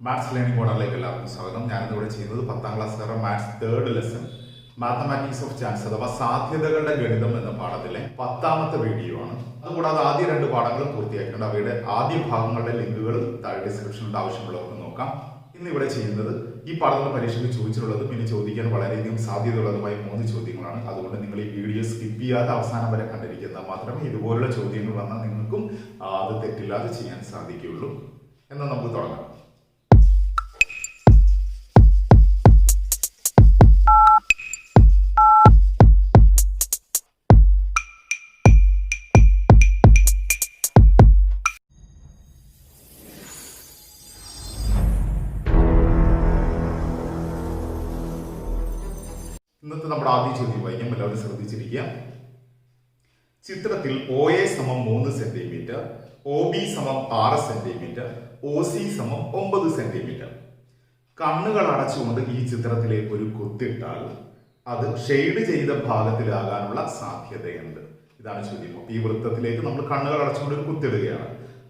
Maths learning മോഡലിലേക്ക് എല്ലാവർക്കും സ്വാഗതം. ഞാനിന്നിവിടെ ചെയ്യുന്നത് 10ാം ക്ലാസ്സുകാരുടെ maths third lesson mathematics of chance അഥവാ സാധ്യതകളുടെ ഗണിതം എന്ന പാഠത്തിലെ 10ാമത്തെ വീഡിയോ ആണ്. അതുകൂടാതെ ആദ്യ 2 പാഠങ്ങളും പൂർത്തിയാക്കിയിട്ടുണ്ട്. അവയുടെ ആദ്യ ഭാഗങ്ങളുടെ ലിങ്കുകൾ താഴെ ഡിസ്ക്രിപ്ഷനിൽ ആവശ്യമുള്ളവർക്ക് നോക്കാം. ഇന്ന് ഇവിടെ ചെയ്യുന്നത് ഈ പാഠത്തിന്റെ പരീക്ഷയ്ക്ക് ചോദിച്ചിട്ടുള്ളതും ഇനി ചോദിക്കാൻ വളരെയധികം സാധ്യതയുള്ളതുമായ 3 ചോദ്യങ്ങളാണ്. അതുകൊണ്ട് നിങ്ങൾ ഈ വീഡിയോ സ്കിപ്പ് ചെയ്യാതെ അവസാനം വരെ കണ്ടിരിക്കുന്നത് മാത്രമേ ഇതുപോലുള്ള ചോദ്യങ്ങൾ വന്നാൽ നിങ്ങൾക്കും അത് തെറ്റില്ലാതെ ചെയ്യാൻ സാധിക്കുകയുള്ളൂ. എന്നാൽ നമുക്ക് തുടങ്ങാം. ഇന്നത്തെ നമ്മുടെ ആദ്യ ചോദ്യം വായിക്കാം. എല്ലാവരും ശ്രദ്ധിച്ചിരിക്കുക. ചിത്രത്തിൽ OA സമം 3 സെന്റിമീറ്റർ, OB സമം 6 സെന്റിമീറ്റർ, OC സമം 9 സെന്റിമീറ്റർ. കണ്ണുകൾ അടച്ചുകൊണ്ട് ഈ ചിത്രത്തിലെ ഒരു കുത്തിട്ടാൽ അത് ഷെയ്ഡ് ചെയ്ത ഭാഗത്തിലാകാനുള്ള സാധ്യതയുണ്ട്. ഇതാണ് ചോദ്യം. ഈ വൃത്തത്തിലേക്ക് നമ്മൾ കണ്ണുകൾ അടച്ചുകൊണ്ട് ഒരു കുത്തിടുകയാണ്.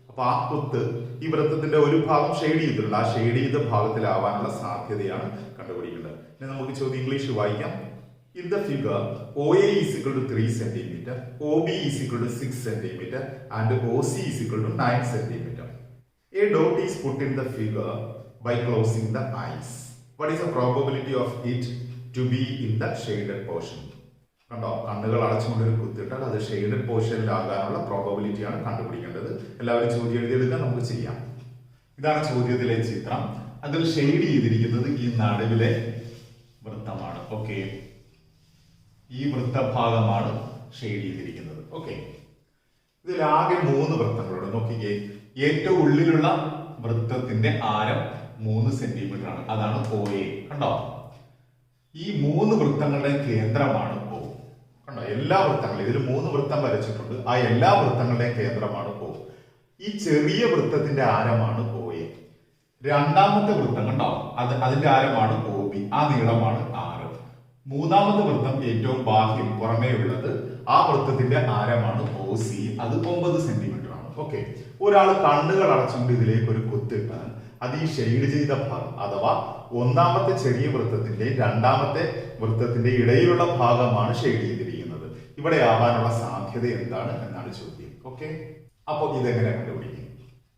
അപ്പൊ ആ കുത്ത് ഈ വൃത്തത്തിന്റെ ഒരു ഭാഗം ഷെയ്ഡ് ചെയ്തിട്ടുണ്ട്. ആ ഷെയ്ഡ് ചെയ്ത ഭാഗത്തിലാവാനുള്ള സാധ്യതയാണ് കണ്ടുപിടിക്കേണ്ടത്. ഇനി നമുക്ക് ചോദ്യം ഇംഗ്ലീഷ് വായിക്കാം. In the figure, OA is equal to 3 centimeter, OB is equal to 6 centimeter, and OC is equal to 9 centimeter. A dot is put in the figure by closing the eyes. What is the probability of it to be in the shaded portion? കണ്ടോ, കണ്ണുകൾ അടച്ചുകൊണ്ട് ഒരു കുത്തിട്ടാൽ അത് shaded പോർഷനിലാകാനുള്ള പ്രോബബിലിറ്റിയാണ് കണ്ടുപിടിക്കേണ്ടത്. എല്ലാവരും ചോദ്യം എഴുതിയെടുക്കാൻ നമുക്ക് ചെയ്യാം. ഇതാണ് ചോദ്യത്തിലെ ചിത്രം. അതിൽ ഷെയ്ഡ് ചെയ്തിരിക്കുന്നത് ഈ നടുവിലെ വൃത്തമാണ്. ഓക്കെ, ഈ വൃത്തഭാഗമാണ് ഷെയ്ഡ് ചെയ്തിരിക്കുന്നത്. ഓക്കെ, ഇതിലാകെ 3 വൃത്തങ്ങളുണ്ട്. നോക്കിക്കേ, ഏറ്റവും ഉള്ളിലുള്ള വൃത്തത്തിന്റെ ആരം 3 സെന്റിമീറ്റർ ആണ്. അതാണ് OA. കണ്ടോ, ഈ 3 വൃത്തങ്ങളുടെ കേന്ദ്രമാണ് O. കണ്ടോ, എല്ലാ വൃത്തങ്ങളും ഇതിൽ 3 വൃത്തം വരച്ചിട്ടുണ്ട്. ആ എല്ലാ വൃത്തങ്ങളുടെയും കേന്ദ്രമാണ് O. ഈ ചെറിയ വൃത്തത്തിന്റെ ആരമാണ് OA. രണ്ടാമത്തെ വൃത്തം കണ്ടോ, അതിന്റെ ആരമാണ് OB. ആ നീളമാണ് 6. മൂന്നാമത്തെ വൃത്തം ഏറ്റവും ബാഹ്യം പുറമേ ഉള്ളത്, ആ വൃത്തത്തിന്റെ ആരമാണ് OC. അത് 9 സെന്റിമീറ്റർ ആണ്. ഓക്കെ, ഒരാൾ കണ്ണുകൾ അടച്ചുകൊണ്ട് ഇതിലേക്ക് ഒരു കുത്തിട്ടാൽ അത് ഈ ഷെയ്ഡ് ചെയ്ത ഭാഗം അഥവാ ഒന്നാമത്തെ ചെറിയ വൃത്തത്തിന്റെ രണ്ടാമത്തെ വൃത്തത്തിന്റെ ഇടയിലുള്ള ഭാഗമാണ് ഷെയ്ഡ് ചെയ്തിരിക്കുന്നത്. ഇവിടെ ആവാനുള്ള സാധ്യത എന്താണ് എന്നാണ് ചോദ്യം. ഓക്കെ, അപ്പൊ ഇതെങ്ങനെ കണ്ടുപിടിക്കും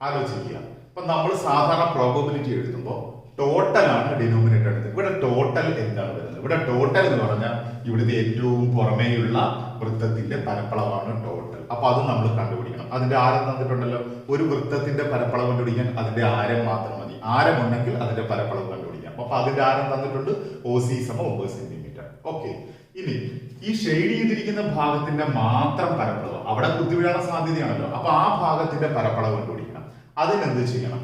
ആലോചിക്കുക. അപ്പൊ നമ്മൾ സാധാരണ പ്രോബബിലിറ്റി എഴുതുമ്പോൾ ടോട്ടൽ ആണ് ഡിനോമിനേറ്റർ എടുത്തത്. ഇവിടെ ടോട്ടൽ എന്താണ് വരുന്നത്? ഇവിടെ ടോട്ടൽ എന്ന് പറഞ്ഞാൽ ഇവിടുത്തെ ഏറ്റവും പുറമേയുള്ള വൃത്തത്തിന്റെ പരപ്പളവാണ് ടോട്ടൽ. അപ്പൊ അത് നമ്മൾ കണ്ടുപിടിക്കണം. അതിന്റെ ആരം തന്നിട്ടുണ്ടല്ലോ. ഒരു വൃത്തത്തിന്റെ പരപ്പളവ് കണ്ടുപിടിക്കാൻ അതിന്റെ ആരം മാത്രം മതി. ആരം ഉണ്ടെങ്കിൽ അതിന്റെ പരപ്പളവ് കണ്ടുപിടിക്കാം. അപ്പൊ അതിന്റെ ആരം തന്നിട്ടുണ്ട്. OC സമം 9 സെന്റിമീറ്റർ. ഓക്കെ, ഇനി ഈ ഷെയ്ഡ് ചെയ്തിരിക്കുന്ന ഭാഗത്തിന്റെ മാത്രം പരപ്പളവ്, അവിടെ കുത്തിവീഴാൻ സാധ്യതയാണല്ലോ. അപ്പൊ ആ ഭാഗത്തിന്റെ പരപ്പളവ് കണ്ടുപിടിക്കണം. അതിനെന്ത് ചെയ്യണം?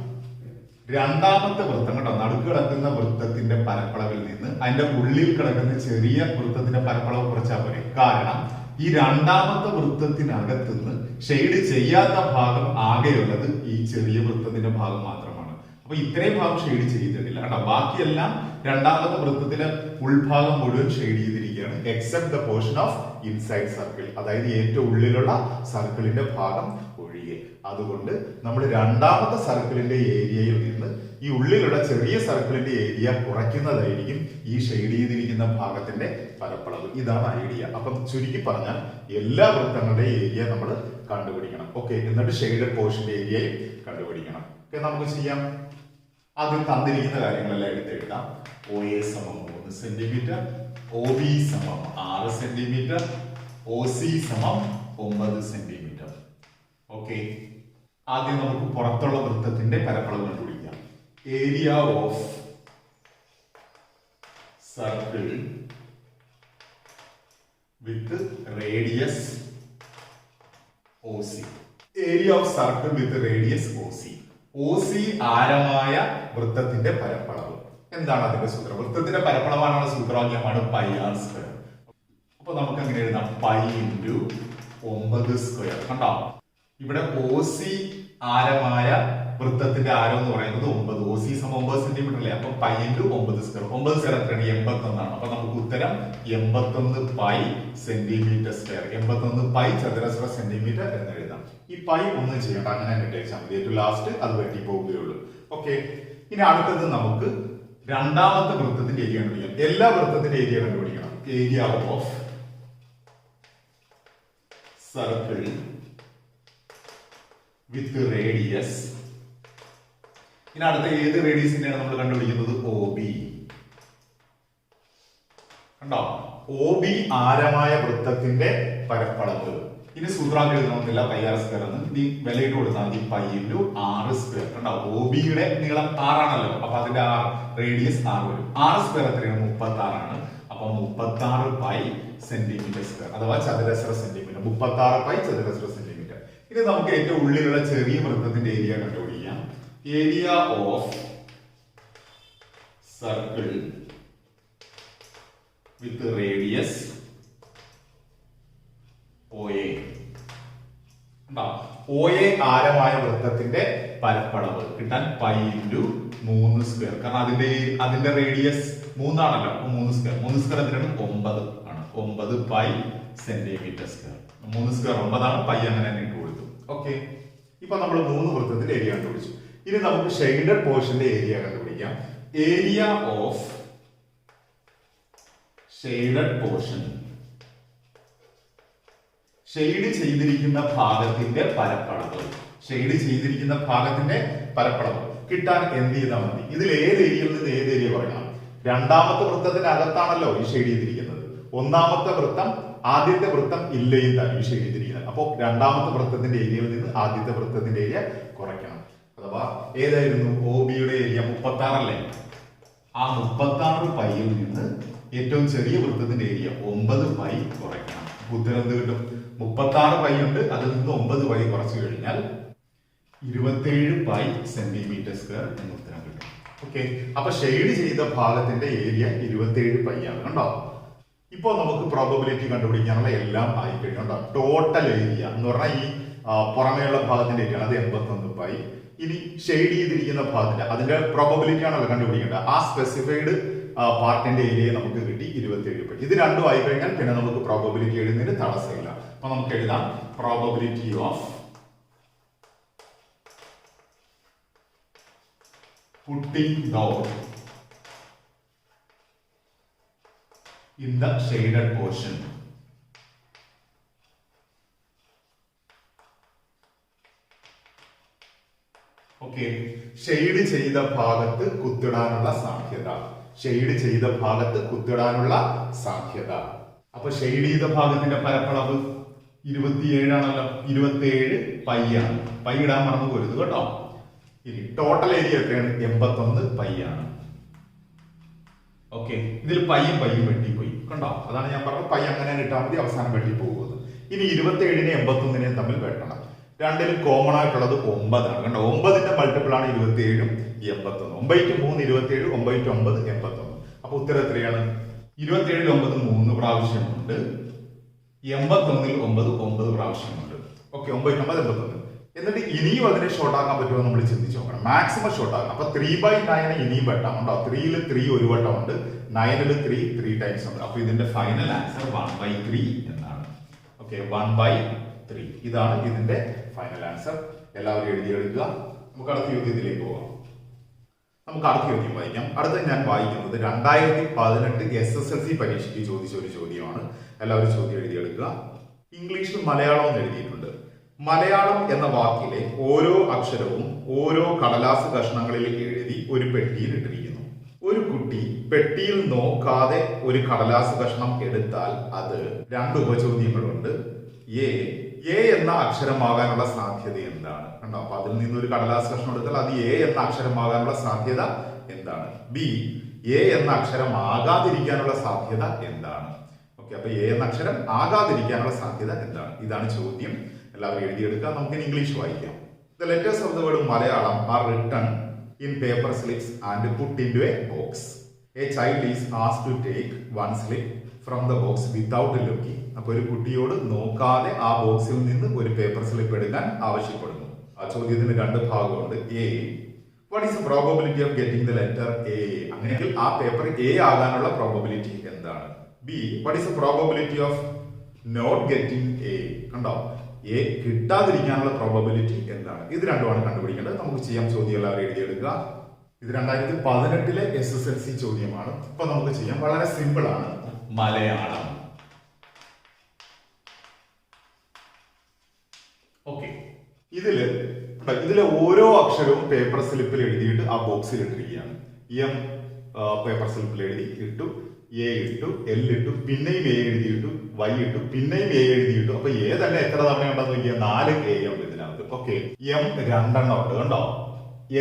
രണ്ടാമത്തെ വൃത്തം കണ്ടോ, നടുക്ക് കിടക്കുന്ന വൃത്തത്തിന്റെ പരപ്പളവിൽ നിന്ന് അതിന്റെ ഉള്ളിൽ കിടക്കുന്ന ചെറിയ വൃത്തത്തിന്റെ പരപ്പളവ് കുറച്ചാൽ പോരെ. കാരണം ഈ രണ്ടാമത്തെ വൃത്തത്തിനകത്തുനിന്ന് ഷെയ്ഡ് ചെയ്യാത്ത ഭാഗം ആകെയുള്ളത് ഈ ചെറിയ വൃത്തത്തിന്റെ ഭാഗം മാത്രമാണ്. അപ്പൊ ഇത്രയും ഭാഗം ഷെയ്ഡ് ചെയ്തിട്ടില്ല കേട്ടോ. ബാക്കിയെല്ലാം രണ്ടാമത്തെ വൃത്തത്തിലെ ഉൾഭാഗം മുഴുവൻ ഷെയ്ഡ് ചെയ്തിരിക്കുകയാണ്, except the portion of inside circle. അതായത് ഏറ്റവും ഉള്ളിലുള്ള സർക്കിളിന്റെ ഭാഗം ഒഴികെ. അതുകൊണ്ട് നമ്മൾ രണ്ടാമത്തെ സർക്കിളിന്റെ ഏരിയയിൽ നിന്ന് ഈ ഉള്ളിലുള്ള ചെറിയ സർക്കിളിന്റെ ഏരിയ കുറയ്ക്കുന്നതായിരിക്കും ഈ ഷെയ്ഡ് ചെയ്തിരിക്കുന്ന ഭാഗത്തിന്റെ പരപ്പളവ്. ഇതാണ് ഐഡിയ. അപ്പം ചുരുക്കി പറഞ്ഞാൽ എല്ലാ വൃത്തങ്ങളുടെ ഏരിയ നമ്മൾ കണ്ടുപിടിക്കണം. ഓക്കെ, എന്നിട്ട് ഷെയ്ഡഡ് പോർഷന്റെ ഏരിയയും കണ്ടുപിടിക്കണം. ഓക്കെ, നമുക്ക് ചെയ്യാം. ആദ്യം തന്നിരിക്കുന്ന കാര്യങ്ങളെല്ലാം എടുത്തെഴുതാം. OA സമം 3 സെന്റിമീറ്റർ, OB സമം 6 സെന്റിമീറ്റർ, OC സമം 9 സെന്റിമീറ്റർ. ഓക്കെ, ആദ്യം നമുക്ക് പുറത്തുള്ള വൃത്തത്തിന്റെ പരപ്പളവ് കണ്ടുപിടിക്കാം. Area of circle with radius OC. Area of circle with radius OC. OC ആരമായ വൃത്തത്തിന്റെ പരപ്പളവ്. എന്താണ് അതിന്റെ സൂത്രം? വൃത്തത്തിന്റെ പരപ്പളവാനുള്ള സൂത്രവാക്യമാണ് πr². അപ്പൊ നമുക്ക് എങ്ങനെ എഴുതാം? π × 9². കണ്ടോ, ഇവിടെ OC ആരമായ വൃത്തത്തിന്റെ ആരം എന്ന് പറയുന്നത് 9. OC സമം 9 സെന്റിമീറ്റർ അല്ലേ? അപ്പൊ π × 9². 9² എത്രയാണ്? 81 ആണ്. അപ്പൊ നമുക്ക് ഉത്തരം 81 π സെന്റിമീറ്റർ². 81 π ചതുരശ്ര സെന്റിമീറ്റർ എന്ന് എഴുതാം. ഈ π ഒന്നും ചെയ്യണ്ട, അങ്ങനെ ഇട്ടേച്ചാൽ മതി. ഏറ്റവും ലാസ്റ്റ് അത് വെട്ടി പോവുകയുള്ളൂ. ഓക്കെ, ഇനി അടുത്തത് നമുക്ക് രണ്ടാമത്തെ വൃത്തത്തിന്റെ ഏരിയ കണ്ടുപിടിക്കാം. എല്ലാ വൃത്തത്തിന്റെ ഏരിയ കണ്ടുപിടിക്കണം. Area of circle with radius. ഇനി അടുത്ത ഏത് റേഡിയസിന്റെയാണ് നമ്മൾ കണ്ടുപിടിക്കുന്നത്? OB. കണ്ടോ? OB ആരമായ വൃത്തത്തിന്റെ പരപ്പളവ്. ഇനി സൂത്രം എഴുതണമെന്നില്ല, പൈ ആർ സ്ക്വയർ എന്ന് നീ വിലയിട്ട് കൊടുത്താൽ മതി. Pi into r square. കണ്ടോ? OBയുടെ നീളം 6 ആണല്ലോ, അപ്പൊ അതിന്റെ റേഡിയസ് 6 വരും. 6 സ്ക്വയർ എത്രയാണ്? 36 ആണ്. അപ്പൊ 36 പൈ സെന്റിമീറ്റർ സ്ക്വയർ അഥവാ ചതുരശ്ര സെന്റിമീറ്റർ. 36 പൈ ചതുരശ്ര സെന്റിമീറ്റർ. ഇനി നമുക്ക് ഏറ്റവും ഉള്ളിലുള്ള ചെറിയ വൃത്തത്തിന്റെ ഏരിയ കണ്ടുപിടിക്കാം. Area of circle with radius OA. OA ആരമായ വൃത്തത്തിന്റെ പരപ്പളവ് കിട്ടാൻ പൈ ഇൻറ്റു 3 സ്ക്വയർ. കാരണം അതിന്റെ റേഡിയസ് 3 ആണല്ലോ, 3 സ്ക്വയർ. 3 സ്ക്വയർ എന്തിനാണ്? 9 ആണ്. 9 പൈ സെന്റിമീറ്റർ സ്ക്വയർ. 3 സ്ക്വയർ 9 ആണ്. പൈ അങ്ങനെ തന്നെ ഇട്ട് കൊടുത്തു. ഓക്കെ, ഇപ്പൊ നമ്മൾ 3 വൃത്തത്തിന്റെ ഏരിയ കണ്ടുപിടിച്ചു. ഇനി നമുക്ക് ഷെയ്ഡഡ് പോർഷന്റെ ഏരിയ കണ്ടുപിടിക്കാം. Area of shaded portion, shade ചെയ്തിരിക്കുന്ന ഭാഗത്തിന്റെ പരപ്പളവ്. ഷെയ്ഡ് ചെയ്തിരിക്കുന്ന ഭാഗത്തിന്റെ പരപ്പളവ് കിട്ടാൻ എന്ത് ചെയ്താൽ മതി? ഇതിൽ ഏത് ഏരിയയിൽ നിന്ന് ഏത് ഏരിയ പറയണം? രണ്ടാമത്തെ വൃത്തത്തിന്റെ അകത്താണല്ലോ ഈ ഷെയ്ഡ് ചെയ്തിരിക്കുന്നത്. ഒന്നാമത്തെ വൃത്തം ആദ്യത്തെ വൃത്തം ഇല്ലയും തന്നെ ഈ ഷെയ്ഡ് ചെയ്തിരിക്കുന്നത്. അപ്പോൾ രണ്ടാമത്തെ വൃത്തത്തിന്റെ ഏരിയയിൽ നിന്ന് ആദ്യത്തെ വൃത്തത്തിന്റെ ഏരിയ കുറയ്ക്കണം. അഥവാ ഏതായിരുന്നു? OBയുടെ ഏരിയ 36 അല്ലേ? ആ 36 പൈയിൽ നിന്ന് ഏറ്റവും ചെറിയ വൃത്തത്തിന്റെ ഏരിയ 9 പൈ കുറയ്ക്കണം. ഉത്തരം എന്ത് കിട്ടും? 36 പൈ ഉണ്ട്, അതിൽ നിന്ന് 9 പൈ കുറച്ചു കഴിഞ്ഞാൽ 27 പൈ സെന്റിമീറ്റർ സ്ക്വയർ എന്ന് ഉത്തരം കിട്ടും. ഓക്കെ, അപ്പൊ ഷെയ്ഡ് ചെയ്ത ഭാഗത്തിന്റെ ഏരിയ 27 പൈ ആണ്. കണ്ടോ? ഇപ്പൊ നമുക്ക് പ്രോബബിലിറ്റി കണ്ടുപിടിക്കാനുള്ള എല്ലാം ആയി കഴിഞ്ഞു. ടോട്ടൽ ഏരിയ എന്ന് പറഞ്ഞാൽ ഈ പുറമേയുള്ള ഭാഗത്തിന്റെ ഏരിയ ആണ്, അത് 81 പൈ. ഇനി ഷെയ്ഡ് ചെയ്തിരിക്കുന്ന ഭാഗത്തിന്റെ അതിന്റെ പ്രോബബിലിറ്റി ആണല്ലോ കണ്ടുപിടിക്കേണ്ടത്. ആ സ്പെസിഫൈഡ് പാർട്ടിന്റെ ഏരിയ നമുക്ക് കിട്ടി 27 പൈ. ഇത് രണ്ടും ആയി കഴിഞ്ഞാൽ പിന്നെ നമുക്ക് പ്രോബബിലിറ്റി എഴുതുന്നതിന് തടസ്സമില്ല. അപ്പൊ നമുക്ക് എഴുതാം probability of putting dot in the shaded portion. Okay, shade ചെയ്ത ഭാഗത്ത് കുത്തിടാനുള്ള സാധ്യത. ഷെയ്ഡ് ചെയ്ത ഭാഗത്ത് കുത്തിടാനുള്ള സാധ്യത. അപ്പൊ ഷെയ്ഡ് ചെയ്ത ഭാഗത്തിന്റെ പരപ്പളവ് 27 ആണല്ലോ. 27 പൈ ആണ്. പൈ ഇടാൻ മറന്നു പോരുത് കേട്ടോ. ഇനി ടോട്ടൽ ഏരിയ എത്രയാണ്? 81 പൈ ആണ്. ഓക്കെ, ഇതിൽ പൈയും വെട്ടിപ്പോയി. കണ്ടോ? അതാണ് ഞാൻ പറഞ്ഞത്, പൈ അങ്ങനെ ഇട്ടാൽ മതി, അവസാനം വെട്ടി പോകുന്നത്. ഇനി 27നെ 81നെ തമ്മിൽ വെട്ടണം. രണ്ടിലും കോമൺ ആയിട്ടുള്ളത് 9 ആണ്. കണ്ടോ? 9ന്റെ മൾട്ടിപ്പിൾ ആണ് 27ഉം 81. 9 3 27, 9 9 81. അപ്പൊ ഉത്തരം എത്രയാണ്? 27ൽ 9 3 പ്രാവശ്യമുണ്ട്, 81ൽ 9 പ്രാവശ്യമുണ്ട്. ഓക്കെ, 9 9 81. എന്നിട്ട് ഇനിയും അതിനെ ഷോർട്ട് ആക്കാൻ പറ്റുമോ നമ്മൾ ചിന്തിച്ചു നോക്കണം. മാക്സിമം ഷോർട്ട് ആക്കണം. അപ്പൊ 3/9 ഇനിയും വെട്ടാം. ഉണ്ടോ? 3ൽ 3 ഒരു വട്ടം ഉണ്ട്, 9ൽ 3 ടൈംസ് ഉണ്ട്. അപ്പൊ ഇതിന്റെ ഫൈനൽ ആൻസർ 1/3 എന്നാണ്. ഓക്കെ, 1/3 ഇതാണ് ഇതിന്റെ ഫൈനൽ ആൻസർ. എല്ലാവരും എഴുതിയെടുക്കുക. നമുക്ക് അടുത്ത ചോദ്യത്തിലേക്ക് പോകാം. നമുക്ക് അടുത്ത ചോദ്യം വായിക്കാം. അടുത്ത ഞാൻ വായിക്കുന്നത് 2018 SSLC പരീക്ഷയ്ക്ക് ചോദിച്ച ഒരു ചോദ്യമാണ്. എല്ലാവരും ചോദ്യം എഴുതിയെടുക്കുക. ഇംഗ്ലീഷിൽ മലയാളം എന്ന് എഴുതിയിട്ടുണ്ട്. മലയാളം എന്ന വാക്കിലെ ഓരോ അക്ഷരവും ഓരോ കടലാസ് കഷ്ണങ്ങളിൽ എഴുതി ഒരു പെട്ടിയിൽ ഇട്ടിരിക്കുന്നു. ഒരു കുട്ടി പെട്ടിയിൽ നോക്കാതെ ഒരു കടലാസ് കഷ്ണം എടുത്താൽ അത് 2 ഉപചോദ്യങ്ങളുണ്ട്. എ എന്ന അക്ഷരമാകാനുള്ള സാധ്യത എന്താണ്? കണ്ടോ? അപ്പൊ അതിൽ നിന്ന് ഒരു കടലാസ് കഷ്ണം എടുത്താൽ അത് എ എന്ന അക്ഷരമാകാനുള്ള സാധ്യത എന്താണ്? ബി, എ എന്ന അക്ഷരം ആകാതിരിക്കാനുള്ള സാധ്യത എന്താണ്? ഓക്കെ, അപ്പൊ എ എന്ന അക്ഷരം ആകാതിരിക്കാനുള്ള സാധ്യത എന്താണ്? ഇതാണ് ചോദ്യം. എല്ലാവരും എഴുതിയെടുക്കുക. നമുക്ക് ഇംഗ്ലീഷ് വായിക്കാം. The letters of the word Malayalam are written in paper slips and put into a box. A child is asked to take one slip from the box without looking. അപ്പൊ ഒരു കുട്ടിയോട് നോക്കാതെ ആ ബോക്സിൽ നിന്ന് ഒരു പേപ്പർ സ്ലിപ്പ് എടുക്കാൻ ആവശ്യപ്പെടുന്നു. ആ ചോദ്യത്തിന് 2 ഭാഗമുണ്ട്. A, what is the probability of getting the letter A? അങ്ങനെയെങ്കിൽ ആ പേപ്പർ എ ആകാനുള്ള പ്രോബബിലിറ്റി എന്താണ്? B, what is the probability of not getting A? കണ്ടോ? എ കിട്ടാതിരിക്കാനുള്ള പ്രോബബിലിറ്റി എന്താണ്? ഇത് രണ്ടുമാണ് കണ്ടുപിടിക്കേണ്ടത്. നമുക്ക് ചെയ്യാം. ചോദ്യം എല്ലാവരും എഴുതിയെടുക്കുക. ഇത് 2018 SSLC ചോദ്യമാണ്. ഇപ്പൊ നമുക്ക് ചെയ്യാം. വളരെ സിമ്പിൾ ആണ്. മലയാളം. ഓക്കെ, ഇതിലെ ഓരോ അക്ഷരവും പേപ്പർ സ്ലിപ്പിൽ എഴുതിയിട്ട് ആ ബോക്സിൽ ഇട്ടിരിക്കുകയാണ്. എം പേപ്പർ സ്ലിപ്പിൽ എഴുതി ഇട്ടു, എ ഇട്ടു, എൽ ഇട്ടു, പിന്നെയും എ എഴുതിയിട്ടു, വൈ ഇട്ടു, പിന്നെയും എ എഴുതിയിട്ടു. അപ്പൊ എ തന്നെ എത്ര തവണ ഉണ്ടെന്ന് നോക്കിയാൽ 4 എ ഉണ്ട് ഇതിനകത്ത്. ഓക്കെ, എം 2 എണ്ണം ഉണ്ട് കണ്ടോ,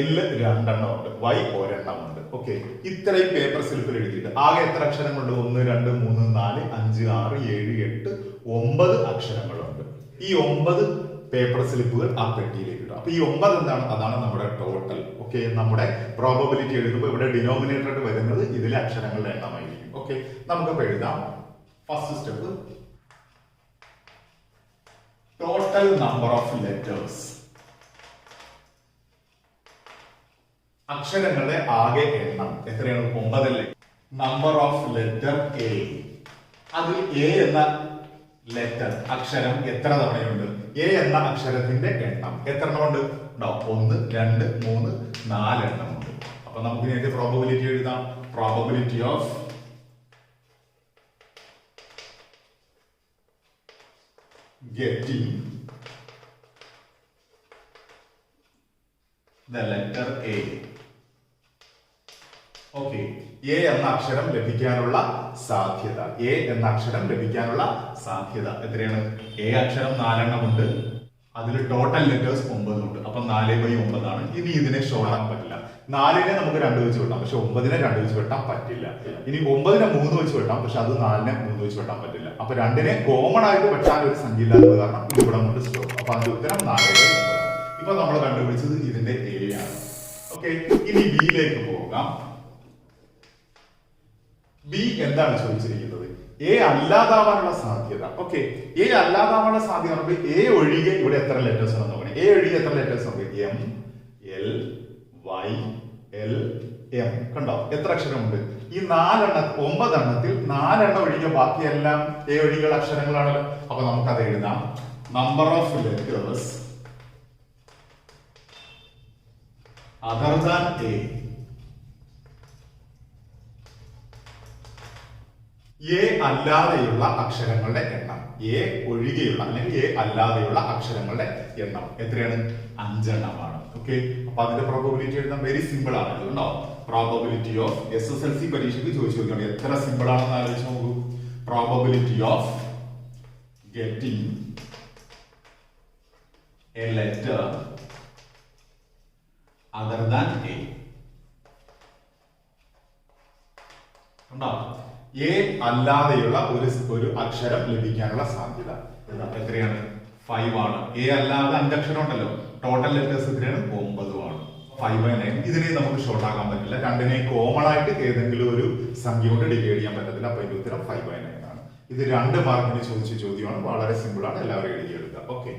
എൽ 2 എണ്ണം ഉണ്ട്, വൈ 1 എണ്ണം ഉണ്ട്. ഓക്കെ, ഇത്രയും പേപ്പർ സ്ലിപ്പിൽ എഴുതിയിട്ട് ആകെ എത്ര അക്ഷരങ്ങളുണ്ട്? 1 2 3 4 5 6 7 8 9 അക്ഷരങ്ങളുണ്ട്. ഈ 9 പേപ്പർ സ്ലിപ്പുകൾ ആ പെട്ടിയിലേക്ക് ഇടും. അപ്പൊ ഈ 9 എന്താണ്? അതാണ് നമ്മുടെ ടോട്ടൽ. ഓക്കെ, നമ്മുടെ പ്രോബബിലിറ്റി എഴുതുമ്പോൾ ഇവിടെ ഡിനോമിനേറ്റർ വരുന്നത് ഇതിലെ അക്ഷരങ്ങളുടെ എണ്ണമായിരിക്കും. ഓക്കെ, നമുക്കപ്പോ എഴുതാം. First step, total number of letters. അക്ഷരങ്ങളുടെ ആകെ എണ്ണം എത്രയാണ്? 9 അല്ലേ? നമ്പർ ഓഫ് ലെറ്റർ എ, അതിൽ എ എന്ന ലെറ്റർ അക്ഷരം എത്ര തവണയുണ്ട്? എ എന്ന അക്ഷരത്തിന്റെ എണ്ണം എത്ര എണ്ണമുണ്ട്? 1 2 3 4 എണ്ണമുണ്ട്. അപ്പൊ നമുക്ക് ഇതിന്റെ പ്രോബബിലിറ്റി എഴുതാം. Probability of getting the letter A. Okay, A എന്ന അക്ഷരം ലഭിക്കാനുള്ള സാധ്യത, എ എന്ന അക്ഷരം ലഭിക്കാനുള്ള സാധ്യത എത്രയാണ്? എ അക്ഷരം 4 എണ്ണമുണ്ട്, അതിൽ ടോട്ടൽ ലെറ്റേഴ്സ് 9 ഉണ്ട്. അപ്പൊ 4/9 ആണ്. ഇനി ഇതിനെ ഷോർട്ട് ആക്കാൻ പറ്റില്ല. 4നെ നമുക്ക് 2 വെച്ച് വെട്ടാം, പക്ഷെ 9നെ 2 വെച്ച് വെട്ടാൻ പറ്റില്ല. ഇനി 9നെ 3 വെച്ച് വെട്ടാം, പക്ഷെ അത് 4നെ 3 വെച്ച് വെട്ടാൻ പറ്റില്ല. അപ്പൊ 2നെ കോമൺ ആയിട്ട് വെട്ടാൻ ഒരു സംഖ്യ ഇല്ലാത്തത് കാരണം ഇവിടെ കൊണ്ട് സ്റ്റോപ്പ്. അപ്പൊ അതിന്റെ ഉത്തരം 4/9. ഇപ്പൊ നമ്മൾ കണ്ടുപിടിച്ചത് ഇതിന്റെ എ ആണ്. ഓക്കെ, ഇനി ബിയിലേക്ക് പോകാം. ബി എന്താണ് ചോദിച്ചിരിക്കുന്നത്? എ അല്ലാതാവാനുള്ള സാധ്യത. ഓക്കെ, എ അല്ലാതാവാനുള്ള സാധ്യത എ ഒഴികെ ഇവിടെ എത്ര ലെറ്റേഴ്സ് ഉണ്ടെന്ന് നോക്കണം. എ ഒഴികെ എത്ര ലെറ്റേഴ്സ് ഉണ്ട്? M L Y L M. കണ്ടോ എത്ര അക്ഷരമുണ്ട്? ഈ 9 എണ്ണത്തിൽ 4 എണ്ണം ഒഴികെ ബാക്കിയെല്ലാം എ ഒഴികെയുള്ള അക്ഷരങ്ങളാണല്ലോ. അപ്പൊ നമുക്കത് എഴുതാം. Number of letters other than A. A അല്ലാതെയുള്ള അക്ഷരങ്ങളുടെ എണ്ണം, എ ഒഴികെയുള്ള അല്ലെങ്കിൽ എ അല്ലാതെയുള്ള അക്ഷരങ്ങളുടെ എണ്ണം എത്രയാണ്? 5 എണ്ണമാണ്. ഓക്കെ, അപ്പൊ അതിന്റെ പ്രോബബിലിറ്റി എഴുതാൻ വെരി സിമ്പിൾ ആണ്. കേട്ടോ, പ്രോബബിലിറ്റി ഓഫ് SSLC പരീക്ഷയ്ക്ക് ചോദിച്ചു നോക്കിയാണ്. എത്ര സിമ്പിൾ ആണെന്ന് ആലോചിച്ച് നോക്കൂ. Probability of getting A letter other than A. ഉണ്ടോ? എ അല്ലാതെയുള്ള ഒരു അക്ഷരം ലഭിക്കാനുള്ള സാധ്യത എത്രയാണ്? 5 ആണ്. എ അല്ലാതെ 5 അക്ഷരം ഉണ്ടല്ലോ. ടോട്ടൽ ലെറ്റേഴ്സ് എത്രയാണ്? 9 ആണ്. 5/9. ഇതിനെ നമുക്ക് ഷോർട്ട് ആക്കാൻ പറ്റില്ല. 2നെ കോമൺ ആയിട്ട് ഏതെങ്കിലും ഒരു സംഖ്യ കൊണ്ട് ഡിവൈഡ് ചെയ്യാൻ പറ്റത്തില്ല. അപ്പൊ ഇതിന്റെ ഉത്തരം 5/9 ആണ്. ഇത് 2 മാർക്കിന് ചോദിച്ച ചോദ്യമാണ്. വളരെ സിമ്പിൾ ആണ്, എല്ലാവരും എഴുതിയെടുക്കുക. ഓക്കെ,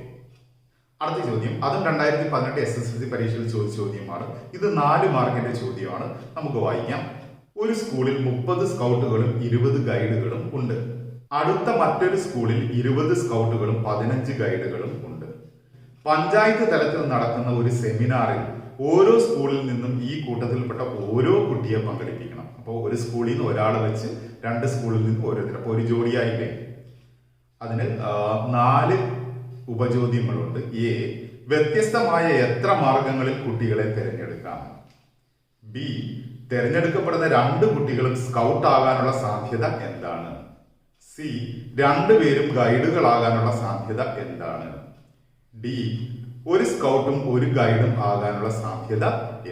അടുത്ത ചോദ്യം, അതും 2018 SSLC പരീക്ഷയിൽ ചോദിച്ച ചോദ്യമാണ്. ഇത് 4 മാർക്കിന്റെ ചോദ്യമാണ്. നമുക്ക് വായിക്കാം. ഒരു സ്കൂളിൽ 30 സ്കൗട്ടുകളും 20 ഗൈഡുകളും ഉണ്ട്. അടുത്ത മറ്റൊരു സ്കൂളിൽ 20 സ്കൗട്ടുകളും 15 ഗൈഡുകളും ഉണ്ട്. പഞ്ചായത്ത് തലത്തിൽ നടക്കുന്ന ഒരു സെമിനാറിൽ ഓരോ സ്കൂളിൽ നിന്നും ഈ കൂട്ടത്തിൽപ്പെട്ട ഓരോ കുട്ടിയെ പങ്കെടുപ്പിക്കണം. അപ്പോൾ ഒരു സ്കൂളിൽ നിന്ന് ഒരാൾ വെച്ച് 2 സ്കൂളിൽ നിന്ന് ഓരോരുത്തർ, അപ്പോൾ ഒരു ജോഡിയായില്ലേ. അതിന് 4 ഉപചോദ്യങ്ങളുണ്ട്. എ, വ്യത്യസ്തമായ എത്ര മാർഗങ്ങളിൽ കുട്ടികളെ തിരഞ്ഞെടുക്കാം? ബി, തിരഞ്ഞെടുക്കപ്പെടുന്ന 2 കുട്ടികളും സ്കൗട്ട് ആകാനുള്ള സാധ്യത എന്താണ്? സി, 2 പേരും ഗൈഡുകളാകാനുള്ള സാധ്യത എന്താണ്? ഡി, ഒരു സ്കൗട്ടും ഒരു ഗൈഡും ആകാനുള്ള സാധ്യത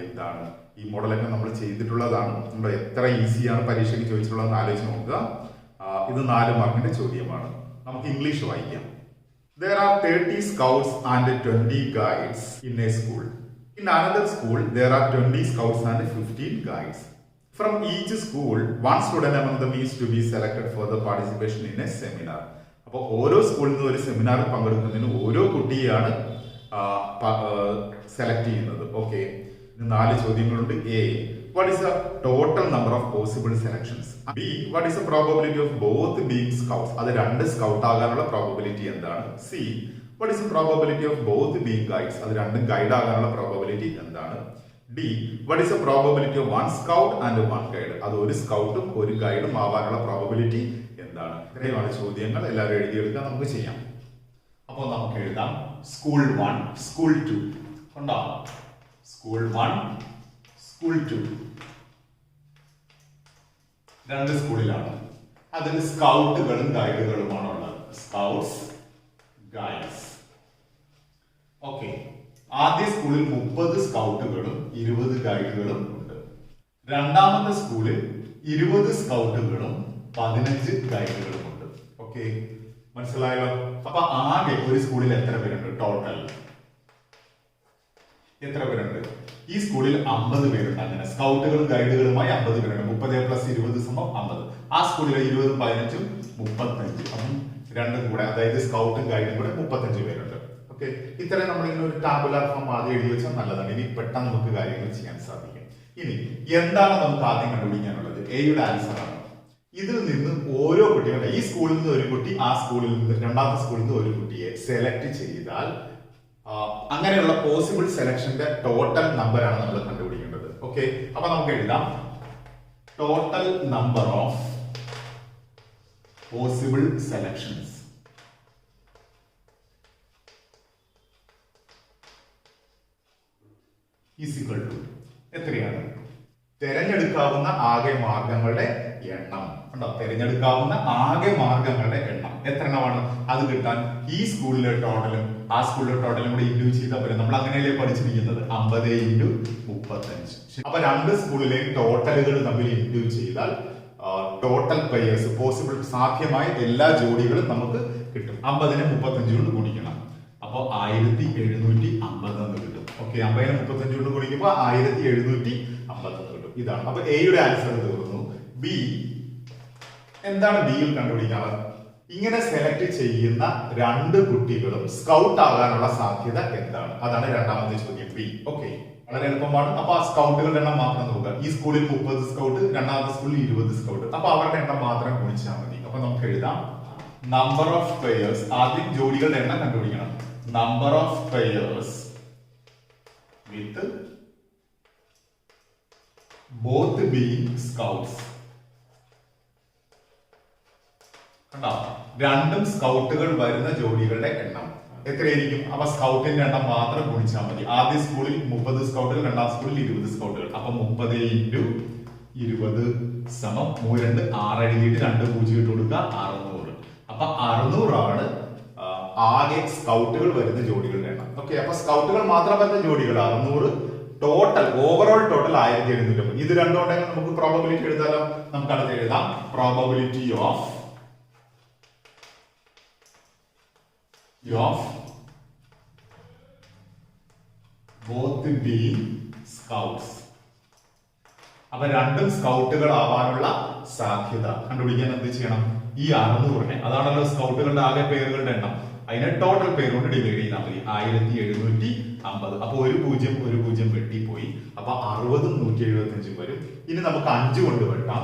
എന്താണ്? ഈ മോഡലൊക്കെ നമ്മൾ ചെയ്തിട്ടുള്ളതാണ്. നമ്മൾ എത്ര ഈസിയാണ് പരീക്ഷയ്ക്ക് ചോദിച്ചിട്ടുള്ളതെന്ന് ആലോചിച്ച് നോക്കുക. ഇത് 4 മാർക്കിന്റെ ചോദ്യമാണ്. നമുക്ക് ഇംഗ്ലീഷ് വായിക്കാം. There are 30 scouts and 20 guides in a school. In another school, there are 20 scouts and 15 guides. From each school, one student among them is to be selected for the participation in a seminar. അപ്പോൾ ഓരോ സ്കൂളിൽ നിന്ന് ഒരു സെമിനാറിൽ പങ്കെടുക്കുന്നതിന് ഓരോ കുട്ടിയാണ് select ചെയ്യുന്നത്. ഓക്കെ, 4 ചോദ്യങ്ങളുണ്ട്. A, what is the total number of possible selections? B, what is the probability of both being scouts? അത് 2 സ്കൗട്ട് ആകാനുള്ള പ്രോബബിലിറ്റി എന്താണ്? C, what is the probability of both being guides? അത് 2 guide ആകാനുള്ള probability എന്താണ്? D what is A probability of one scout and one guide. അത് ഒരു സ്കൗട്ടും ഒരു ഗൈഡും ആവാനുള്ള പ്രോബബിലിറ്റി എന്താണ്? ഇത്രയുമാണ് ചോദ്യങ്ങൾ. എല്ലാവരും എഴുതിയെടുക്കാൻ നമുക്ക് ചെയ്യാം. അപ്പോൾ നമുക്ക് എഴുതാം സ്കൂൾ 1 സ്കൂൾ 2 ഉണ്ടോ? സ്കൂൾ 1 സ്കൂൾ 2 രണ്ട് സ്കൂളിലാണ്. അതിൽ സ്കൗട്ടുകളും ഗൈഡുകളുമാണ് ഉള്ളത്. Scouts guides. ഓക്കെ, ആദ്യ സ്കൂളിൽ 30 സ്കൗട്ടുകളും 20 ഗൈഡുകളും ഉണ്ട്. രണ്ടാമത്തെ സ്കൂളിൽ 20 സ്കൗട്ടുകളും 15 ഗൈഡുകളും ഉണ്ട്. ഓക്കെ, മനസ്സിലായോ? അപ്പൊ ആകെ ഒരു സ്കൂളിൽ എത്ര പേരുണ്ട്? ടോട്ടൽ എത്ര പേരുണ്ട്? ഈ സ്കൂളിൽ 50 പേരുണ്ട്. അങ്ങനെ സ്കൗട്ടുകളും ഗൈഡുകളുമായി 50 പേരുണ്ട്. 30 + 20 = 50. ആ സ്കൂളിലെ 20 15 35. അപ്പം രണ്ടും കൂടെ, അതായത് സ്കൗട്ടും ഗൈഡും കൂടെ 35 പേരുണ്ട്. ഓക്കെ, ഇത്രയും നമ്മൾ ഇങ്ങനെ ഒരു ടാബുലാർ ഫോം ആദ്യം എഴുതി വെച്ചാൽ നല്ലതാണ്. ഇനി പെട്ടെന്ന് നമുക്ക് കാര്യങ്ങൾ ചെയ്യാൻ സാധിക്കും. ഇനി എന്താണ് നമുക്ക് ആദ്യം കണ്ടുപിടിക്കാനുള്ളത്? എയുടെ ആൻസർ ആണ്. ഇതിൽ നിന്ന് ഓരോ കുട്ടികളുടെ, ഈ സ്കൂളിൽ നിന്ന് ഒരു കുട്ടി, ആ സ്കൂളിൽ നിന്ന് രണ്ടാമത്തെ സ്കൂളിൽ നിന്ന് ഒരു കുട്ടിയെ സെലക്ട് ചെയ്താൽ അങ്ങനെയുള്ള പോസിബിൾ സെലക്ഷന്റെ ടോട്ടൽ നമ്പറാണ് നമ്മൾ കണ്ടുപിടിക്കേണ്ടത്. ഓക്കെ, അപ്പൊ നമുക്ക് എഴുതാം total number of possible selections is equal to എത്രയാണ്? തിരഞ്ഞെടുക്കാവുന്ന ആകെ മാർഗങ്ങളുടെ എണ്ണം ഉണ്ടോ? തിരഞ്ഞെടുക്കാവുന്ന ആകെ മാർഗങ്ങളുടെ എണ്ണം എത്ര എണ്ണമാണ്? അത് കിട്ടാൻ ഈ സ്കൂളിലെ ടോട്ടലും ആ സ്കൂളിലെ ടോട്ടലും കൂടി ഇൻഡ്യൂ ചെയ്താൽ പോലും. നമ്മൾ അങ്ങനെയല്ലേ പഠിച്ചിരിക്കുന്നത്? 50 × 35. അപ്പൊ രണ്ട് സ്കൂളിലെയും ടോട്ടലുകൾ തമ്മിൽ ഇൻഡ്യൂ ചെയ്താൽ ടോട്ടൽ പെയേഴ്സ്, പോസിബിൾ സാധ്യമായ എല്ലാ ജോഡികളും നമുക്ക് കിട്ടും. 50നെ 35 കൊണ്ട് ഗുണിക്കണം. അപ്പൊ 1750 എന്ന് കിട്ടും. ഓക്കെ, 50നെ 35 കൊണ്ട് ഗുണിക്കുമ്പോൾ 1750 കിട്ടും. ഇതാണ്. അപ്പൊ എയുടെ ആൻസർ തീർന്നു. ബി എന്താണ് ബിയിൽ കണ്ടുപിടിക്കാറ്? ഇങ്ങനെ സെലക്ട് ചെയ്യുന്ന രണ്ട് കുട്ടികളും സ്കൗട്ട് ആകാനുള്ള സാധ്യത എന്താണ്? അതാണ് രണ്ടാമത്തെ ചോദ്യം, ബി. ഓക്കെ, വളരെ എളുപ്പമാണ്. അപ്പൊ ആ സ്കൗട്ടുകളുടെ എണ്ണം മാത്രം നോക്കുക. ഈ സ്കൂളിൽ 30 സ്കൗട്ട്, രണ്ടാമത്തെ സ്കൂളിൽ 20 സ്കൗട്ട്. അപ്പൊ അവരുടെ എണ്ണം മാത്രം ഗുണിച്ചാൽ മതി. അപ്പൊ നമുക്ക് എഴുതാം നമ്പർ ഓഫ് പെയേഴ്സ്. ആദ്യം ജോഡികളുടെ എണ്ണം കണ്ടുപിടിക്കണം. Number of pairs with both being scouts. കണ്ടോ? രണ്ടും സ്കൗട്ടുകൾ വരുന്ന ജോഡികളുടെ എണ്ണം എത്രയായിരിക്കും? അപ്പൊ സ്കൗട്ടിന്റെ എണ്ണം മാത്രം ഗുണിച്ചാൽ മതി. ആദ്യ സ്കൂളിൽ 30 സ്കൗട്ടുകൾ, രണ്ടാം സ്കൂളിൽ 20 സ്കൗട്ടുകൾ. അപ്പൊ 30 × 20 = 32 6 എഴുതിയിട്ട് 2 0 ഇട്ട് കൊടുക്കുക, 600. അപ്പൊ 600 ആണ് ആകെ സ്കൗട്ടുകൾ വരുന്ന ജോഡികളുടെ എണ്ണം. ഓക്കെ, അപ്പൊ സ്കൗട്ടുകൾ മാത്രം വരുന്ന ജോഡികൾ 600. Total overall total 1750. ഇത് രണ്ടും ഉണ്ടെങ്കിൽ നമുക്ക് പ്രോബബിലിറ്റി എഴുതാലോ. നമുക്ക് അടുത്ത് എഴുതാം probability of both being scouts. അപ്പൊ രണ്ടും സ്കൗട്ടുകൾ ആവാനുള്ള സാധ്യത കണ്ടുപിടിക്കാൻ എന്ത് ചെയ്യണം? ഈ 600നെ, അതാണല്ലോ സ്കൗട്ടുകളുടെ ആകെ പേരുകളുടെ എണ്ണം, അതിനെ ടോട്ടൽ പേര് കൊണ്ട് ഡിവൈഡ് ചെയ്താൽ മതി. 1750. അപ്പൊ ഒരു 0 വെട്ടിപ്പോയി. അപ്പൊ 60 175 വരും. ഇനി നമുക്ക് 5 കൊണ്ട് വെട്ടാം.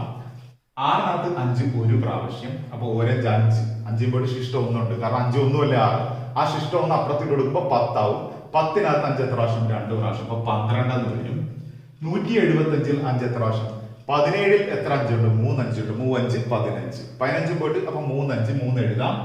6നകത്ത് 5 ഒരു പ്രാവശ്യം. അപ്പൊ 5 5 പോയിട്ട് ശിഷ്ടം 1 ഉണ്ട്. കാരണം 5 ഒന്നുമല്ല 6. ആ ശിഷ്ടം 1 അപ്പുറത്തേക്ക് കൊടുക്കുമ്പോ 10 ആവും. 10നകത്ത് 5 എത്ര പ്രാവശ്യം? 2 പ്രാവശ്യം. അപ്പൊ 12 എന്ന് വരും. 175ൽ 5 എത്ര പ്രാവശ്യം? 17ൽ എത്ര 5 ഉണ്ട്? 3 5 ഉണ്ട്. 3 5 15. 15 പോയിട്ട് അപ്പൊ 3 5 3 എഴുതാം.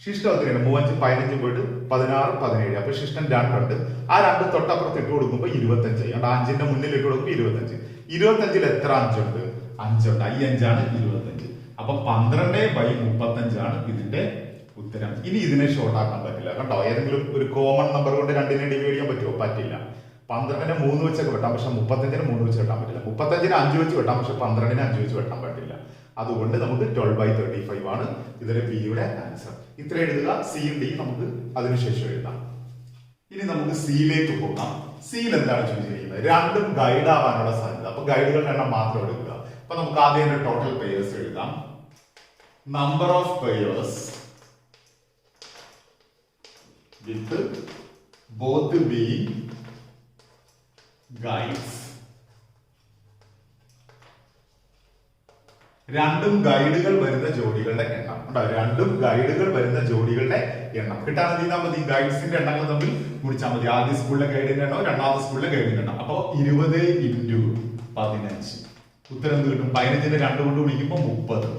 ശിഷ്ടം എത്രയാണ്? 3 5 15 പോയിട്ട് 16 17. അപ്പൊ ശിഷ്ടം 2 ഉണ്ട്. ആ 2 തൊട്ടപ്പുറത്ത് ഇട്ട് കൊടുക്കുമ്പോ 25 ആയി. 5ന്റെ മുന്നിൽ ഇട്ട് കൊടുക്കുമ്പോ 25. 25ൽ എത്ര 5 ഉണ്ട്? 5 ഉണ്ട്. ഈ 5 ആണ് 25. അപ്പൊ 12/35 ആണ് ഇതിന്റെ ഉത്തരം. ഇനി ഇതിനെ ഷോർട്ട് ആക്കാൻ പറ്റില്ല. കണ്ടോ? ഏതെങ്കിലും ഒരു കോമൺ നമ്പർ കൊണ്ട് 2നെ ഡിവൈഡ് ചെയ്യാൻ പറ്റുമോ? പറ്റില്ല. 12നെ 3 വെച്ചൊക്കെ വെട്ടാം, പക്ഷെ 35നെ 3 വെച്ച് വെട്ടാൻ പറ്റില്ല. 35നെ 5 വെച്ച് വെട്ടാം, പക്ഷെ 12നെ 5 വെച്ച് വെട്ടാൻ പറ്റില്ല. അതുകൊണ്ട് നമുക്ക് 12/35 ആണ് ഇതിലെ ബിയുടെ ആൻസർ. ഇത്ര എഴുതുക. സിയും ഡിയും നമുക്ക് അതിനുശേഷം എഴുതാം. ഇനി നമുക്ക് സിയിലേക്ക് പോകാം. സിയിൽ എന്താണ് ചോദിച്ചിരിക്കുന്നത്? രണ്ടും ഗൈഡ് ആവാനുള്ള സാധ്യത. അപ്പൊ ഗൈഡുകളുടെ എണ്ണം മാത്രം എടുക്കുക. അപ്പൊ നമുക്ക് ആദ്യം ടോട്ടൽ പെയേഴ്സ് എഴുതാം. Number of pairs with both being guides രണ്ടും ഗൈഡുകൾ വരുന്ന ജോഡികളുടെ എണ്ണം ഉണ്ടോ? രണ്ടും ഗൈഡുകൾ വരുന്ന ജോഡികളുടെ എണ്ണം കിട്ടാൻ എന്ത് ചെയ്താൽ മതി? ഗൈഡ്സിന്റെ എണ്ണങ്ങൾ തമ്മിൽ ഗുണിച്ചാൽ മതി. ആദ്യ സ്കൂളിലെ ഗൈഡിന്റെ എണ്ണം, രണ്ടാമത്തെ സ്കൂളിലെ ഗൈഡിന്റെ എണ്ണം. അപ്പൊ 20 × 15 ഉത്തരം എന്ത് കിട്ടും? 15നെ 2 കൊണ്ട് വിളിക്കുമ്പോൾ 30.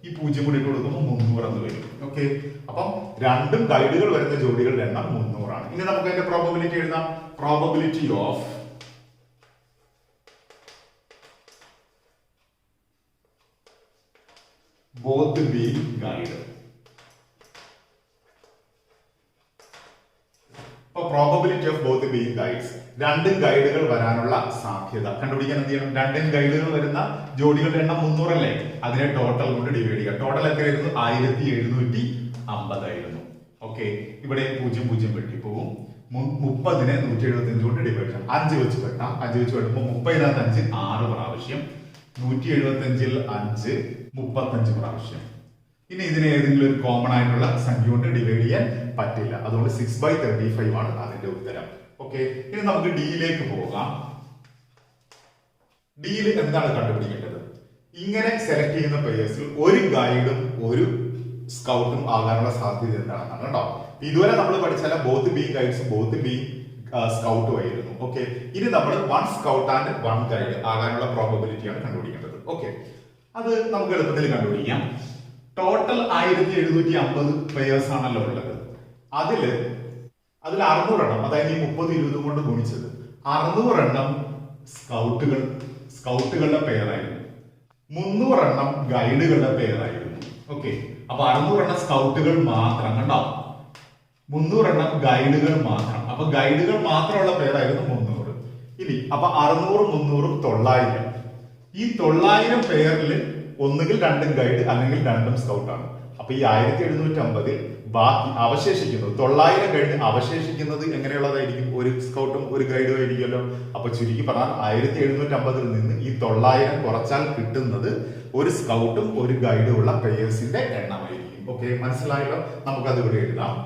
ഈ 0 കൂടി ഇട്ട് കൊടുക്കുമ്പോൾ 300 എന്ന് വരും. ഓക്കെ, അപ്പം രണ്ടും ഗൈഡുകൾ വരുന്ന ജോഡികളുടെ എണ്ണം 300 ആണ്. ഇനി നമുക്ക് അതിന്റെ പ്രോബബിലിറ്റി എഴുതാം. Probability of both being guide. Probability of both being guides, രണ്ടും ഗൈഡുകൾ വരാനുള്ള സാധ്യത കണ്ടുപിടിക്കാൻ എന്ത് ചെയ്യണം? രണ്ടും ഗൈഡുകൾ വരുന്ന ജോഡികളുടെ എണ്ണം 300 അല്ലേ? അതിനെ ടോട്ടൽ കൊണ്ട് ഡിവൈഡ് ചെയ്യുക. ടോട്ടൽ എത്രയായിരുന്നു? 1750 ആയിരുന്നു. ഓക്കെ, ഇവിടെ 0 വെട്ടിപ്പോകും. 30നെ 175 കൊണ്ട് ഡിവൈഡ് ചെയ്യണം. 5 വെച്ച് വെട്ടാം. 5 വെച്ച് വെട്ടുമ്പോൾ 30 5 6 പ്രാവശ്യം, 175ൽ 5 35 പ്രാവശ്യം. ഇനി ഇതിനെ ഏതെങ്കിലും ഒരു കോമൺ ആയിട്ടുള്ള സംഖ്യ കൊണ്ട് ഡിവൈഡ് ചെയ്യാൻ പറ്റില്ല. അതുകൊണ്ട് 6/35 ആണ് അതിന്റെ ഉത്തരം. ഓക്കെ, ഇനി നമുക്ക് ഡിയിലേക്ക് പോകാം. ഡിയിൽ എന്താണ് കണ്ടുപിടിക്കേണ്ടത്? ഇങ്ങനെ സെലക്ട് ചെയ്യുന്ന പ്ലേയേഴ്സിൽ ഒരു ഗൈഡും ഒരു സ്കൗട്ടും ആകാനുള്ള സാധ്യത എന്താണെന്നാണ് കേട്ടോ. ഇതുവരെ നമ്മൾ പഠിച്ചാൽ ബോത്ത് ബീയിങ് ഗൈഡ്സും ബോത്ത് ബീയിങ് സ്കൗട്ടും ആയിരുന്നു. ഓക്കെ, ഇനി നമ്മൾ 1 സ്കൗട്ട് ആൻഡ് 1 ഗൈഡ് ആകാനുള്ള പ്രോബബിലിറ്റിയാണ് കണ്ടുപിടിക്കേണ്ടത്. ഓക്കെ, അത് നമുക്ക് എളുപ്പത്തിൽ കണ്ടുപിടിക്കാം. ടോട്ടൽ 1750 പ്ലേയേഴ്സ് ആണല്ലോ ഉള്ളത്. അതിൽ 600 എണ്ണം, അതായത് ഈ 30 20 കൊണ്ട് ഗുണിച്ചത് 600 എണ്ണം സ്കൗട്ടുകളുടെ പേരായിരുന്നു. 300 എണ്ണം ഗൈഡുകളുടെ പേരായിരുന്നു. ഓക്കെ, അപ്പൊ 600 എണ്ണം സ്കൗട്ടുകൾ മാത്രം കണ്ടോ, 300 എണ്ണം ഗൈഡുകൾ മാത്രം. അപ്പൊ ഗൈഡുകൾ മാത്രമുള്ള പേരായിരുന്നു 300. ഇനി അപ്പൊ 600 300 900. ഈ 900 പേരിൽ ഒന്നുകിൽ രണ്ടും ഗൈഡ് അല്ലെങ്കിൽ രണ്ടും സ്കൗട്ട് ആണ്. അപ്പൊ ഈ 1750 ബാക്കി അവശേഷിക്കുന്നത് 900 കഴിഞ്ഞ് അവശേഷിക്കുന്നത് എങ്ങനെയുള്ളതായിരിക്കും? ഒരു സ്കൗട്ടും ഒരു ഗൈഡും ആയിരിക്കുമല്ലോ. അപ്പൊ ചുരുക്കി പറഞ്ഞാൽ 1750 നിന്ന് ഈ 900 കുറച്ചാൽ കിട്ടുന്നത് ഒരു സ്കൗട്ടും ഒരു ഗൈഡും ഉള്ള പ്ലേയേഴ്സിന്റെ എണ്ണമായിരിക്കും. ഓക്കെ, മനസ്സിലായല്ലോ? നമുക്കത് ഇവിടെ എഴുതാം.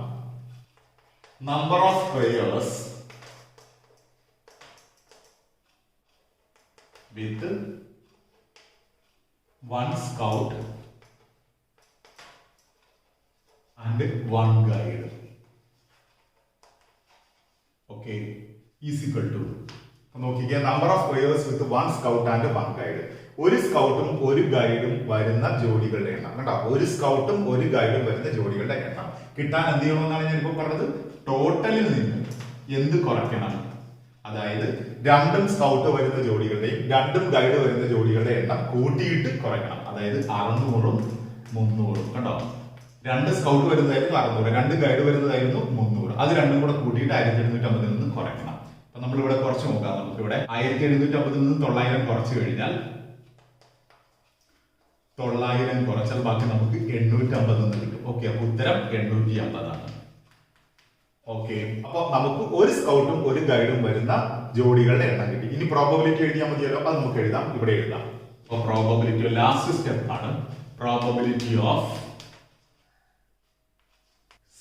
Number of players with 1 scout and 1 guide, okay, is equal to, നോക്കിക്കേ, number of players with 1 scout and 1 guide. ഒരു സ്കൗട്ടും ഒരു ഗൈഡും വരുന്ന ജോഡികളുടെ എണ്ണം കേട്ടോ. ഒരു സ്കൗട്ടും ഒരു ഗൈഡും വരുന്ന ജോഡികളുടെ എണ്ണം കിട്ടാൻ എന്ത് ചെയ്യണമെന്നാണ് ഞാൻ ഇപ്പോൾ പറഞ്ഞത്? ടോട്ടലിൽ നിന്ന് എന്ത് കുറയ്ക്കണം? അതായത് രണ്ടും സ്കൗട്ട് വരുന്ന ജോഡികളുടെയും രണ്ടും ഗൈഡ് വരുന്ന ജോഡികളുടെ എണ്ണം കൂട്ടിയിട്ട് കുറയ്ക്കണം. അതായത് 600ഉം 300ഉം കണ്ടോ. 2 സ്കൗട്ട് വരുന്നതായിരുന്നു 600, 2 ഗൈഡ് വരുന്നതായിരുന്നു 300. അത് രണ്ടും കൂടെ കൂട്ടിയിട്ട് 1750 നിന്ന് കുറയ്ക്കണം. അപ്പൊ നമ്മൾ ഇവിടെ കുറച്ച് നോക്കാം. നമുക്ക് ഇവിടെ 1750 നിന്ന് 900 കുറച്ച് കഴിഞ്ഞാൽ 900 കുറച്ചാൽ ബാക്കി നമുക്ക് 850 എന്ന് കിട്ടും. ഓക്കെ, അപ്പൊ ഉത്തരം 850 ആണ്. ഓക്കെ, അപ്പൊ നമുക്ക് ഒരു സ്കൗട്ടും ഒരു ഗൈഡും വരുന്ന ജോഡികളുടെ എണ്ണം കിട്ടി. ഇനി പ്രോബബിലിറ്റി എഴുതിയാൽ മതിയല്ലോ. അത് നമുക്ക് എഴുതാം, ഇവിടെ എഴുതാം. അപ്പൊ പ്രോബബിലിറ്റി ലാസ്റ്റ് സ്റ്റെപ്പ് ആണ്. Probability of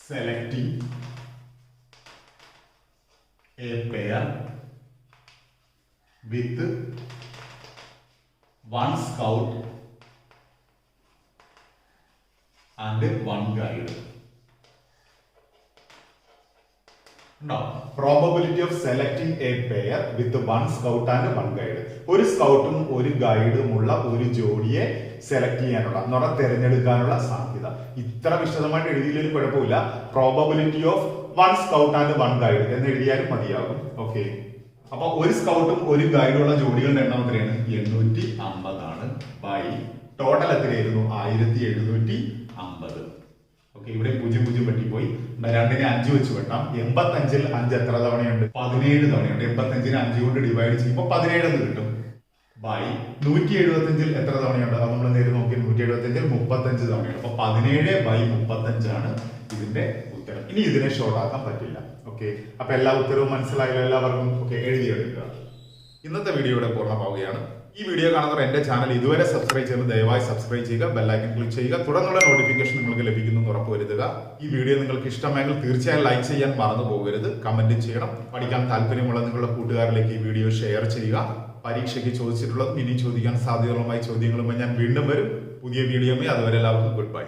selecting A pair with 1 scout and 1 guide. Probability of selecting A pair with 1 scout and 1 guide. ഒരു സ്കൗട്ടും ഒരു ഗൈഡും ഉള്ള ഒരു ജോഡിയെ സെലക്ട് ചെയ്യാനുള്ള എന്ന് പറഞ്ഞാൽ തിരഞ്ഞെടുക്കാനുള്ള സാധ്യത. ഇത്ര വിശദമായിട്ട് എഴുതിയില്ലെങ്കിൽ കുഴപ്പമില്ല. Probability of 1 scout and 1 guide എന്ന് എഴുതിയാലും മതിയാകും. ഓക്കെ, അപ്പൊ ഒരു സ്കൗട്ടും ഒരു ഗൈഡും ഉള്ള ജോഡികളുടെ എണ്ണം എത്രയാണ്? 850 ആണ്. ബൈ ടോട്ടൽ എത്രയായിരുന്നു? 1750. ഓക്കെ, ഇവിടെ 0 വെട്ടിപ്പോയി. 2നെ 5 വെച്ച് വെട്ടാം. 85ൽ 5 എത്ര തവണയുണ്ട്? 17 തവണയുണ്ട്. 85നെ 5 കൊണ്ട് ഡിവൈഡ് ചെയ്യുമ്പോൾ 17 എന്ന് കിട്ടും. ബൈ 175ൽ എത്ര തവണയുണ്ട്? അത് നമ്മൾ നേരെ നോക്കി. 175ൽ 35 തവണയുണ്ട്. അപ്പൊ 17/35 ആണ് ഇതിന്റെ ഉത്തരം. ഇനി ഇതിനെ ഷോർട്ട് ആക്കാൻ പറ്റില്ല. ഓക്കെ, അപ്പൊ എല്ലാ ഉത്തരവും മനസ്സിലായല്ലോ എല്ലാവർക്കും? ഓക്കെ, എഴുതിയെടുക്കുക. ഇന്നത്തെ വീഡിയോയുടെ പൂർണ്ണമാവുകയാണ്. ഈ വീഡിയോ കാണുന്നവർ എന്റെ ചാനൽ ഇതുവരെ സബ്സ്ക്രൈബ് ചെയ്യുന്നത് ദയവായി സബ്സ്ക്രൈബ് ചെയ്യുക, ബെല്ലൈക്കൺ ക്ലിക്ക് ചെയ്യുക, തുടർന്നുള്ള നോട്ടിഫിക്കേഷൻ നിങ്ങൾക്ക് ലഭിക്കുന്നു ഉറപ്പുവരുത്തുക. ഈ വീഡിയോ നിങ്ങൾക്ക് ഇഷ്ടമെങ്കിൽ തീർച്ചയായും ലൈക്ക് ചെയ്യാൻ മറന്നു പോകരുത്. കമന്റ് ചെയ്യണം. പഠിക്കാൻ താല്പര്യമുള്ള നിങ്ങളുടെ കൂട്ടുകാരിലേക്ക് ഈ വീഡിയോ ഷെയർ ചെയ്യുക. പരീക്ഷയ്ക്ക് ചോദിച്ചിട്ടുള്ളതും ഇനി ചോദിക്കാൻ സാധ്യതകളുമായി ചോദ്യങ്ങളുമായി ഞാൻ വീണ്ടും വരും. പുതിയ വീഡിയോമേ അതുവരെ എല്ലാവർക്കും ഗുഡ് ബൈ.